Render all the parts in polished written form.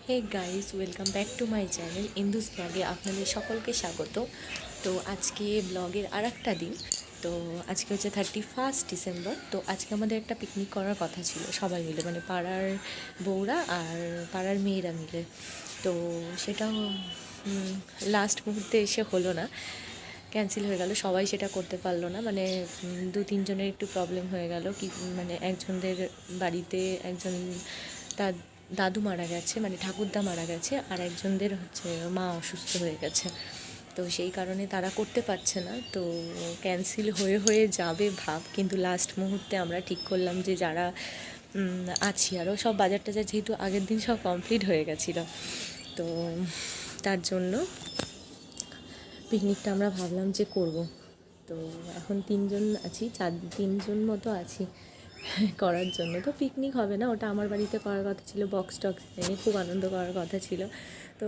Hey guys, welcome back to my channel ইন্দুস ব্লগে আপনাদের সকলকে স্বাগত। তো আজকে ব্লগের আর একটা দিন। তো আজকে হচ্ছে 31 ডিসেম্বর। তো আজকে আমাদের একটা পিকনিক করার কথা ছিল সবাই মিলে, মানে পাড়ার বউরা আর পাড়ার মেয়েরা মিলে। তো সেটা লাস্ট মুহূর্তে এসে হলো না, ক্যান্সেল হয়ে গেল। সবাই সেটা করতে পারলো না, মানে দু তিনজনের একটু প্রবলেম হয়ে গেল কি, মানে একজনদের বাড়িতে একজন তার দাদু মারা গেছে, মানে ঠাকুরদা মারা গেছে, আর একজনদের হচ্ছে মা অসুস্থ হয়ে গেছে। তো সেই কারণে তারা করতে পারছে না, তো ক্যান্সেল হয়ে হয়ে যাবে ভাব। কিন্তু লাস্ট মুহূর্তে আমরা ঠিক করলাম যে যারা আছি, আরও সব বাজার টাজার যেহেতু আগের দিন সব কমপ্লিট হয়ে গেছিলো, তো তার জন্য পিকনিকটা আমরা ভাবলাম যে করব। তো এখন তিনজন আছি, তিনজন মতো আছি করার জন্য। তো পিকনিক হবে না, ওটা আমার বাড়িতে করার কথা ছিল, বক্স টক্স নিয়ে খুব আনন্দ করার কথা ছিল। তো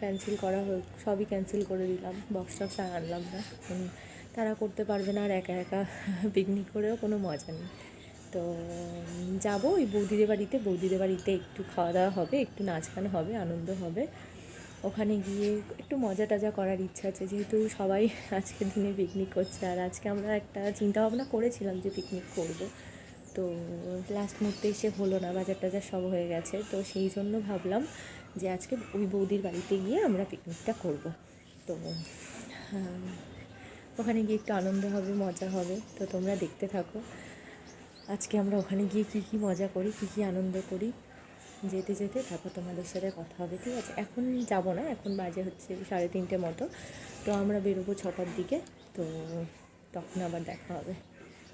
ক্যান্সেল করা হোক, সবই ক্যান্সেল করে দিলাম, বক্স টক্স আর আনলাম না। তারা করতে পারবে না, আর একা একা পিকনিক করেও কোনো মজা নেই। তো যাবো ওই বৌদিদের বাড়িতে একটু খাওয়া দাওয়া হবে, একটু নাচ গান হবে, আনন্দ হবে। ওখানে গিয়ে একটু মজা টজা করার ইচ্ছা আছে, যেহেতু সবাই আজকের দিনে পিকনিক করছে। আর আজকে আমরা একটা চিন্তা ভাবনা করেছিলাম যে পিকনিক করব, তো লাস্ট মুহূর্তে এসে হলো না, বাজার টাজার সব হয়ে গেছে। তো সেই জন্য ভাবলাম যে আজকে ওই বৌদির বাড়িতে গিয়ে আমরা পিকনিকটা করব। তো ওখানে গিয়ে একটু আনন্দ হবে, মজা হবে। তো তোমরা দেখতে থাকো আজকে আমরা ওখানে গিয়ে কী কী মজা করি, কী কী আনন্দ করি। যেতে যেতে তারপর তোমাদের সাথে কথা হবে, ঠিক আছে? এখন যাব না, এখন বাজে হচ্ছে 3:30 মতো। তো আমরা বেরোবো 6টার দিকে, তো তখন আবার দেখা হবে,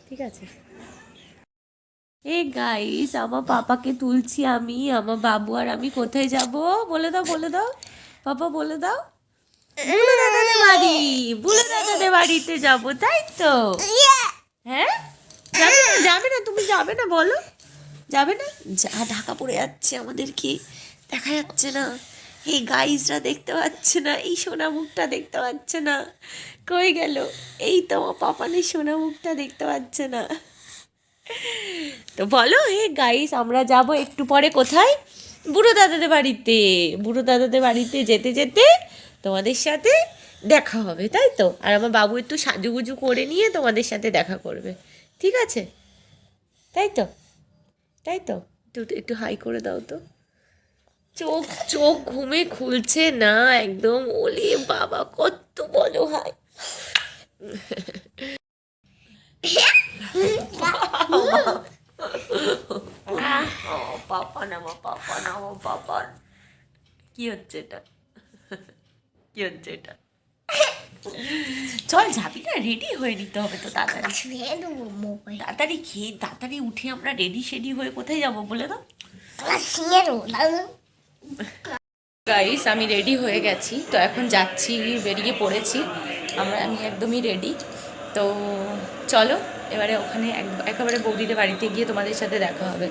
ঠিক আছে? এ গাইস, আমার পাপাকে তুলছি আমি, আমার বাবু আর আমি কোথায় যাব বলে দাও, বলে দাও পাপা, বলে দাও। বুলু দাদাদের বাড়ি, বুলু দাদাদের বাড়িতে যাবো, তাই তো? হ্যাঁ, যাবে না? যাবে না? তুমি যাবে না বলো, যাবে না? যা ঢাকা পড়ে যাচ্ছে, আমাদেরকে দেখা যাচ্ছে না, এই গাইজরা দেখতে পাচ্ছে না, এই সোনা মুখটা দেখতে পাচ্ছে না, কই গেল? এই তো আমার পাপানের সোনা মুখটা দেখতে পাচ্ছে না। তো বলো হে গাইস, আমরা যাব একটু পরে কোথায়? বুড়ো দাদাদের বাড়িতে। বুড়ো দাদাদের বাড়িতে যেতে যেতে তোমাদের সাথে দেখা হবে, তাই তো? আর আমার বাবু একটু সাজুগুজু করে নিয়ে তোমাদের সাথে দেখা করবে, ঠিক আছে? তাই তো, তাই তো? একটু একটু হাই করে দাও তো। চোখ চোখ ঘুমে খুলছে না একদম, ওলে বাবা কত বলো হাই। পাপা না, পাপা না, পাপা। কি হচ্ছে এটা? কি হচ্ছে এটা? চল যাবি না? রেডি হয়ে নিতে হবে তো তাড়াতাড়ি। তাড়াতাড়ি খেয়ে তাড়াতাড়ি উঠে আমরা রেডি শেডি হয়ে কোথায় যাবো বলে দাও। গাইস, আমি রেডি হয়ে গেছি, তো এখন যাচ্ছি, বেরিয়ে পড়েছি আমি একদমই রেডি। তো চলো এবারে ওখানে একেবারে বৌদিদের বাড়িতে গিয়ে তোমাদের সাথে দেখা হবে।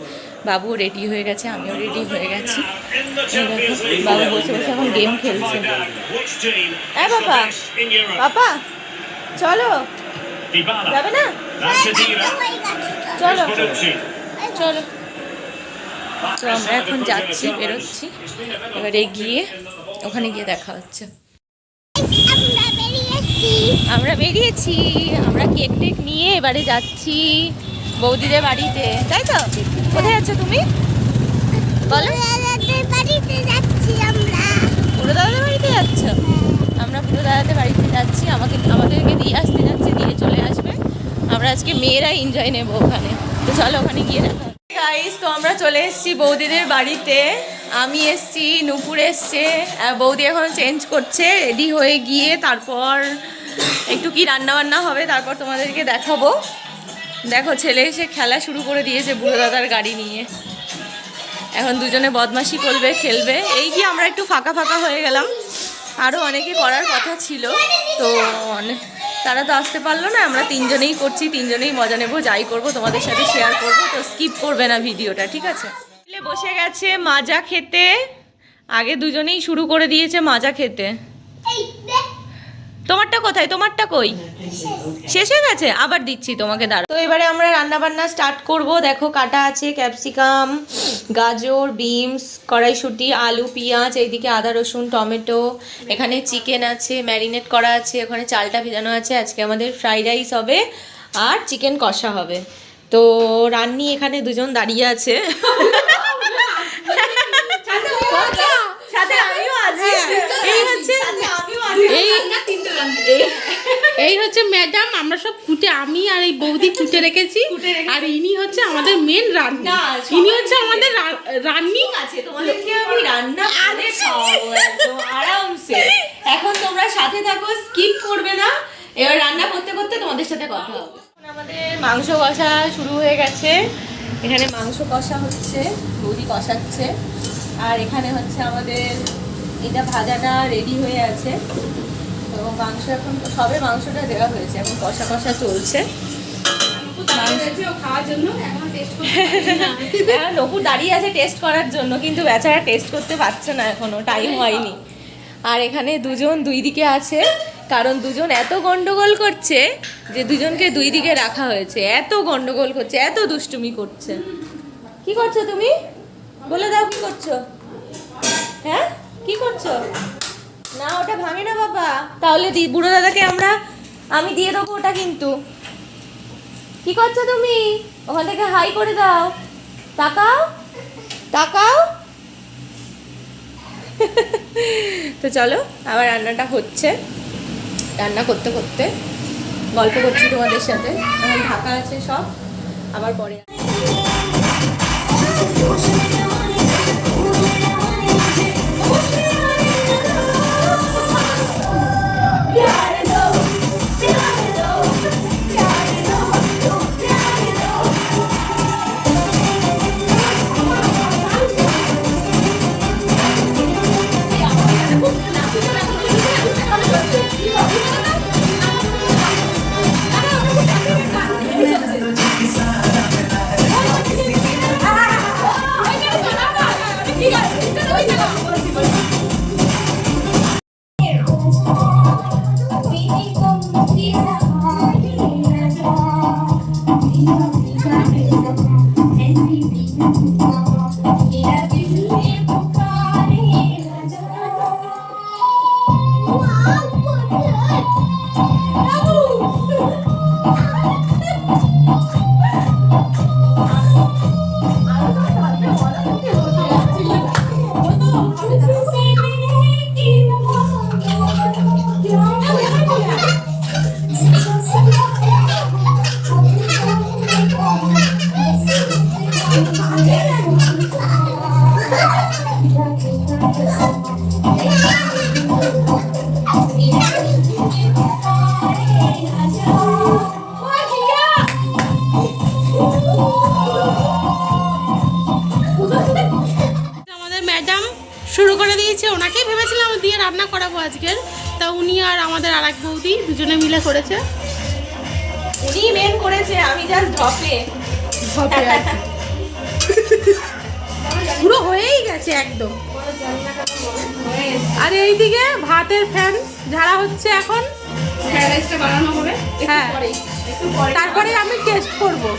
বাবুও রেডি হয়ে গেছে, আমিও রেডি হয়ে গেছি। বাবু বসে বসে এখন গেম খেলছে। হ্যাঁ বাবা, বাবা চলো, যাবে না? চলো চলো। তো আমরা এখন যাচ্ছি, বেরোচ্ছি, এবারে গিয়ে ওখানে গিয়ে দেখা হচ্ছে। আমরা বেরিয়েছি, আমরা কেক টেক নিয়ে এবারে যাচ্ছি বৌদিদের বাড়িতে, তাই তো? কোথায় যাচ্ছ তুমি বলো? বুড়ো দাদাদের বাড়িতে যাচ্ছ? আমরা বুড়ো দাদাদের বাড়িতে যাচ্ছি, আমাদেরকে দিয়ে আসতে যাচ্ছে, দিয়ে চলে আসবে। আমরা আজকে মেয়েরা এনজয় নেবো ওখানে, তো চলো ওখানে গিয়ে দেখা। গাইস, তো আমরা চলে এসেছি বৌদিদের বাড়িতে। আমি এসছি, নুপুর এসছে, বৌদি এখন চেঞ্জ করছে, রেডি হয়ে গিয়ে তারপর একটু কি রান্না বান্না হবে, তারপর তোমাদেরকে দেখাবো। দেখো ছেলে এসে খেলা শুরু করে দিয়েছে বুড়ো দাদার গাড়ি নিয়ে, এখন দুজনে বদমাশি করবে, খেলবে। এই কি আমরা একটু ফাঁকা ফাঁকা হয়ে গেলাম, আরও অনেকে করার কথা ছিল, তো তারা তো আসতে পারলো না, আমরা তিনজনেই করছি, তিনজনেই মজা নেবো, যাই করবো তোমাদের সাথে শেয়ার করবো, তো স্কিপ করবে না ভিডিওটা, ঠিক আছে? বসে গেছে মাজা খেতে, আগে দুজনেই শুরু করে দিয়েছে মাজা খেতে। তোমারটা কোথায়? তোমারটা কই? শেষ হয়ে গেছে? আবার দিচ্ছি তোমাকে, দাঁড়া। তো এবারে আমরা রান্না বান্না স্টার্ট করব। দেখো কাটা আছে ক্যাপসিকাম, গাজর, বিনস, কড়াইশুঁটি, আলু, পেঁয়াজ, এইদিকে আদা রসুন টমেটো, এখানে চিকেন আছে ম্যারিনেট করা আছে, ওখানে চালটা ভিজানো আছে। আজকে আমাদের ফ্রাইড রাইস হবে আর চিকেন কষা হবে। তো রান্নি এখানে দুজন দাঁড়িয়ে আছে, সাথে আমিও আছি। এই হচ্ছে ম্যাডাম, আমরা সব কুটে, আমি আর এই বৌদি কুটে রেখেছি, আর ইনি হচ্ছে আমাদের মেন রান্না, ইনি হচ্ছে আমাদের রান্নি আছে। তোমাদেরকে আমি রান্না করে খাওয়াবো একদম আরামসে। এখন তোমরা সাথে থাকো, স্কিপ করবে না। এবার রান্না করতে করতে তোমাদের সাথে কথা হবে। এখন আমাদের মাংস কষা শুরু হয়ে গেছে। এখানে মাংস কষা হচ্ছে, বৌদি কষাচ্ছে। আর এখানে হচ্ছে আমাদের এটা ভাজাটা রেডি হয়ে আছে। তো মাংস এখন সবে মাংসটা দেওয়া হয়েছে, এখন কষা কষা চলছে। নপুর দাঁড়িয়ে আছে টেস্ট করার জন্য, কিন্তু বেচারা টেস্ট করতে পারছে না, এখনো টাইম হয়নি। আর এখানে দুজন দুই দিকে আছে, কারণ দুজন এত গন্ডগোল করছে যে দুজনকে দুই দিকে রাখা হয়েছে। এত গন্ডগোল করছে, এত দুষ্টুমি করছে। কি করছো তুমি? বলে দাও কি করছো? হ্যাঁ কি করছো? না ওটা ভাঙে না বাবা, তাহলে বুড়ো দাদাকে আমি দিয়ে দেবো ওটা। কিন্তু কি করছো তুমি? ওখান থেকে হাই করে দাও, তাকাও তাকাও। তো চলো, আবার রান্নাটা হচ্ছে। রান্না করতে করতে গল্প করছি তোমাদের সাথে। এখন ঢাকা আছে সব, আবার পরে। শুরু করে দিয়েছে, ওনাকেই ভেবেছিলাম দিয়ে রান্না করাবো আজকের, তা উনি আর আমাদের আর এক বৌদি দুজনে মিলে করেছে। উনি মেন করেছে, আমি জাস্ট ঢপে পুরো হয়েই গেছে একদম। আর এইদিকে ভাতের ফ্যান ঝাড়া হচ্ছে এখন, বানানো হবে। হ্যাঁ, তারপরে আমি টেস্ট করবো।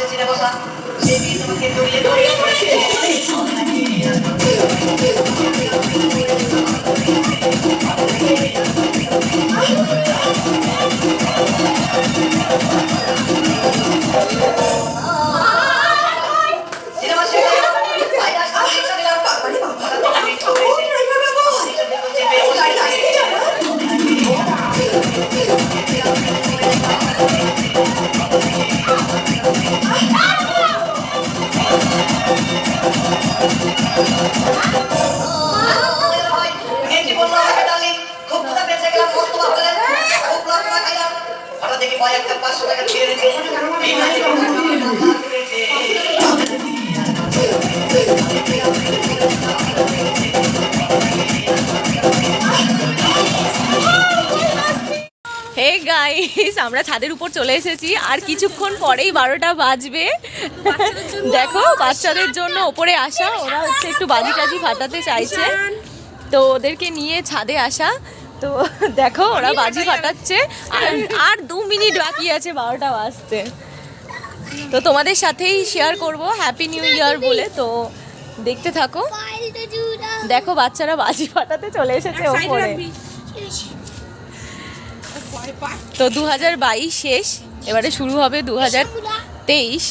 পাশে ছিঁড়ে বসা সে দিয়ে তোমাকে জড়িয়ে জড়িয়ে ধরেছে সিনেমা শেষ হয়ে গেল ভাই আর সামনে এসে দিলাম পাকপানি বাবা থেকে মিট মেয়েটি বললো আমাকে ডার্লিং খুব ক্ষুধা পেয়েছে গেলাম মস্ত ভাব বলে খুব লঙ্কা খাইলাম হঠাৎ দেখি ভাই একটা 500 টাকা দিয়ে দিয়েছে হে গাইস, আমরা ছাদের উপর চলে এসেছি আর কিছুক্ষণ পরেই 12টা বাজবে। দেখো বাচ্চাদের জন্য ওপরে আসা, ওরা হচ্ছে একটু বাজি টাজি ফাটাতে চাইছে, তো ওদেরকে নিয়ে ছাদে আসা। তো দেখো ওরা বাজি ফাটাচ্ছে, আর 2 মিনিট বাকি আছে 12টা বাজতে। তো তোমাদের সাথেই শেয়ার করব হ্যাপি নিউ ইয়ার বলে, তো দেখতে থাকো। দেখো বাচ্চারা বাজি ফাটাতে চলে এসেছে ওপরে। তো 2022 শেষ, এবারে শুরু হবে 2023।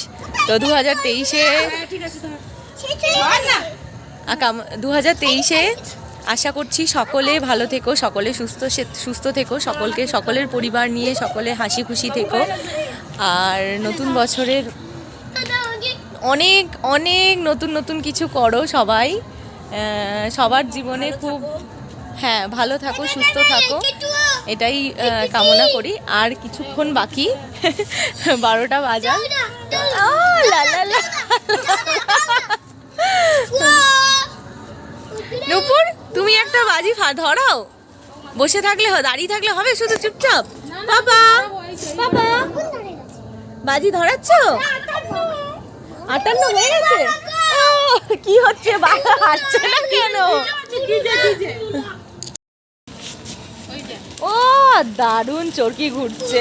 তো 2023-এ 2023-এ আশা করছি সকলে ভালো থেকো, সকলে সুস্থ থেকো, সকলের পরিবার নিয়ে সকলে হাসি খুশি থেকো। আর নতুন বছরের অনেক অনেক নতুন নতুন কিছু করো সবাই, সবার জীবনে খুব ভালো থাকো, সুস্থ থাকো, এটাই কামনা করি। আর কিছুক্ষণ বাকি 12টা বাজা। নূপুর তুমি একটা বাজি ধরাও, বসে থাকলে দাঁড়িয়ে থাকলে হবে শুধু চুপচাপ। বাবা বাবা বাজি ধরাচ্ছ? 58 হয়ে গেছে। কি হচ্ছে, বাবা হাঁটছে না কেন? ও দারুণ চরকি ঘুরছে,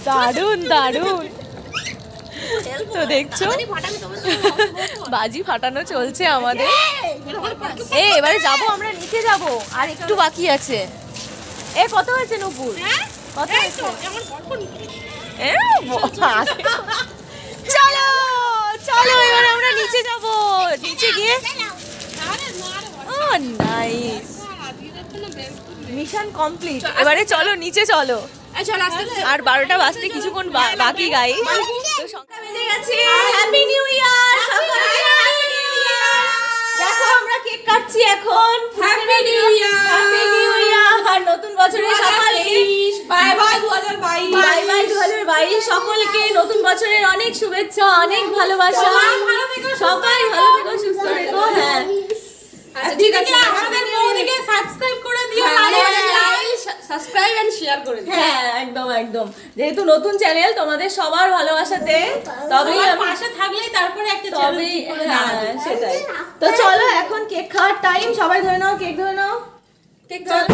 দারুণ দারুণ। তো দেখছো বাজি ফাটানো চলছে আমাদের। এবারে যাবো আমরা, নিচে যাব, আর একটু বাকি আছে। কত হয়েছে নূপুর? কত হয়েছে? চলো চলো এবার আমরা নিচে যাব, নিচে গিয়ে নাইস মিশন কমপ্লিট। এবারে চলো নিচে চলো। আর 12টা বাজতে কিছুক্ষণ বাকি গাইস। তো সকাল বেজে গেছে। হ্যাপি নিউ ইয়ার সকলকে। দেখো আমরা কেক কাটছি এখন। Happy new year, happy new year. নতুন বছরের সকালে বাই বাই 2022, বাই বাই 2022। সকলকে নতুন বছরের অনেক শুভেচ্ছা, অনেক ভালোবাসা। সবাই ভালো থেকো, সুস্থ থেকো। হ্যাঁ ঠিক আছে, আমাদের বউদিকে সাবস্ক্রাইব করে দিও, সাবস্ক্রাইব এন্ড শেয়ার করে দিও। হ্যাঁ একদম একদম, যেহেতু নতুন চ্যানেল তোমাদের সবার ভালোবাসাতে তবেই পাশে থাকলেই তারপরে একটা চ্যানেল করে দাও। সেটাই। তো চলো এখন কেক খাওয়ার টাইম, সবাই ধরে নাও, কেক ধরে নাও, কেক চলো।